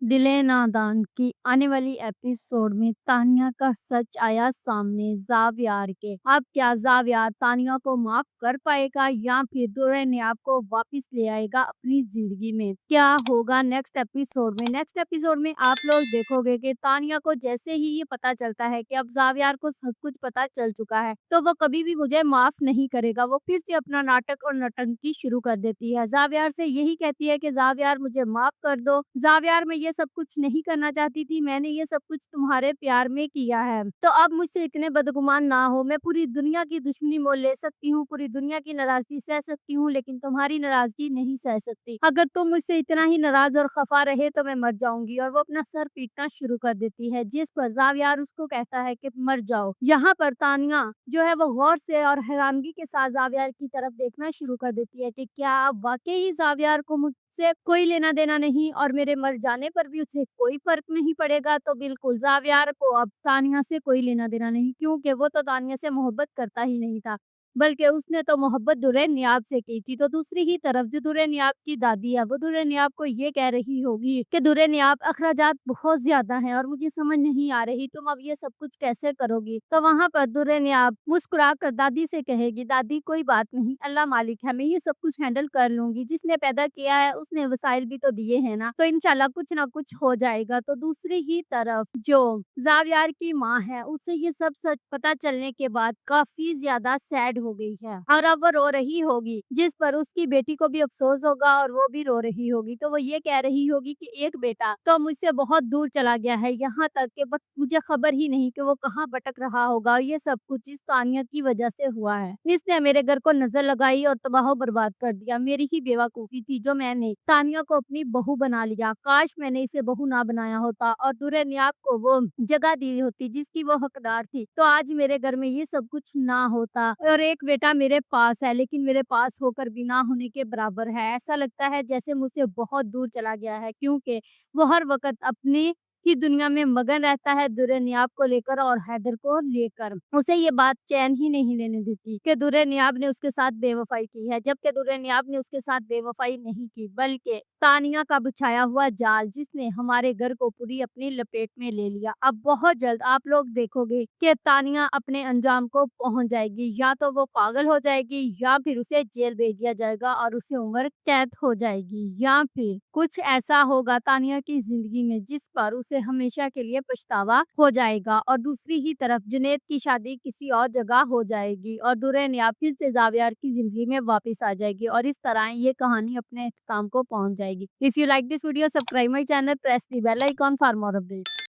दिले नादान की आने वाली एपिसोड में तानिया का सच आया सामने ज़ावियार के। अब क्या ज़ावियार तानिया को माफ कर पाएगा या फिर दुल्हनिया को वापस ले आएगा अपनी जिंदगी में? क्या होगा नेक्स्ट एपिसोड में? नेक्स्ट एपिसोड में आप लोग देखोगे कि तानिया को जैसे ही ये पता चलता है कि अब ज़ावियार को सब कुछ पता चल चुका है, तो वो कभी भी मुझे माफ नहीं करेगा। वो फिर से अपना नाटक और नौटंकी शुरू कर देती है। ज़ावियार से यही कहती है कि ज़ावियार मुझे माफ कर दो। ज़ावियार मैं ये सब कुछ नहीं करना चाहती थी, मैंने ये सब कुछ तुम्हारे प्यार में किया है। तो अब मुझसे इतने बदगुमान ना हो, मैं पूरी दुनिया की दुश्मनी मोल ले सकती हूँ, पूरी दुनिया की नाराज़गी सह सकती हूँ, लेकिन तुम्हारी नाराज़गी नहीं सह सकती। अगर तुम मुझसे इतना ही नाराज़ और खफ़ा रहे तो मैं मर जाऊँगी। और वो अपना सर पीटना शुरू कर देती है, जिस पर ज़ावियार उसको कहता है कि मर जाओ। यहाँ पर तानिया जो है वो गौर से और हैरानगी के साथ ज़ावियार की तरफ देखना शुरू कर देती है कि क्या अब वाक़ई ज़ावियार को मुझसे कोई लेना-देना नहीं और मेरे मर जाने पर भी उसे कोई फ़र्क नहीं पड़ेगा। तो बिल्कुल ज़ावियार को अब तानिया से कोई लेना-देना नहीं, क्योंकि वो तो तानिया से मोहब्बत करता ही नहीं था, बल्कि उसने तो मोहब्बत दुल्हनियाब से की थी। तो दूसरी ही तरफ जो दुल्हनियाब की दादी है, वो दुल्हनियाब को ये कह रही होगी कि दुल्हनियाब अखराजात बहुत ज़्यादा हैं और मुझे समझ नहीं आ रही, तुम अब ये सब कुछ कैसे करोगी? तो वहाँ पर दुल्हनियाब मुस्कुरा कर दादी से कहेगी, दादी कोई बात नहीं, अल्लाह मालिक है, मैं ये सब कुछ हैंडल कर लूँगी। जिसने पैदा किया है उसने वसाइल भी तो दिए हैं ना, तो इंशाल्लाह कुछ ना कुछ हो जाएगा। तो दूसरी ही तरफ जो ज़ावियार की माँ है, उसे ये सब सच पता चलने के बाद काफ़ी ज़्यादा सैड हो गई है और अब वो रो रही होगी, जिस पर उसकी बेटी को भी अफ़सोस होगा और वो भी रो रही होगी। तो वो ये कह रही होगी कि एक बेटा तो मुझसे बहुत दूर चला गया है, यहाँ तक कि बस मुझे खबर ही नहीं कि वो कहाँ भटक रहा होगा और ये सब कुछ इस तानिया की वजह से हुआ है। इसने मेरे घर को नज़र लगाई और तबाह बर्बाद कर दिया। मेरी ही बेवकूफ़ी थी जो मैंने तानिया को अपनी बहू बना लिया। काश मैंने इसे बहू ना बनाया होता और दुल्हनियाब को वो जगह दी होती जिसकी वो हकदार थी, तो आज मेरे घर में ये सब कुछ ना होता। और एक बेटा मेरे पास है, लेकिन मेरे पास होकर भी ना होने के बराबर है। ऐसा लगता है जैसे मुझसे बहुत दूर चला गया है, क्योंकि वो हर वक़्त अपने ही दुनिया में मगन रहता है दुल्हनियाब को लेकर और हैदर को लेकर। उसे ये बात चैन ही नहीं लेने देती कि दुल्हनियाब ने उसके साथ बेवफ़ाई की है, जबकि दुल्हनियाब ने उसके साथ बेवफ़ाई नहीं की, बल्कि तानिया का बिछाया हुआ जाल जिसने हमारे घर को पूरी अपनी लपेट में ले लिया। अब बहुत जल्द आप लोग देखोगे कि तानिया अपने अंजाम को पहुँच जाएगी, या तो वो पागल हो जाएगी या फिर उसे जेल भेज दिया जाएगा और उसे उम्र कैद हो जाएगी, या फिर कुछ ऐसा होगा तानिया की ज़िंदगी में जिस पर उसे हमेशा के लिए पछतावा हो जाएगा। और दूसरी ही तरफ जुनैद की शादी किसी और जगह हो जाएगी और दुल्हनिया फिर से ज़ावियार की ज़िंदगी में वापस आ जाएगी और इस तरह ये कहानी अपने इख्तिताम को पहुँच जाएगी। If you like this video, subscribe my channel, press the bell icon for more updates.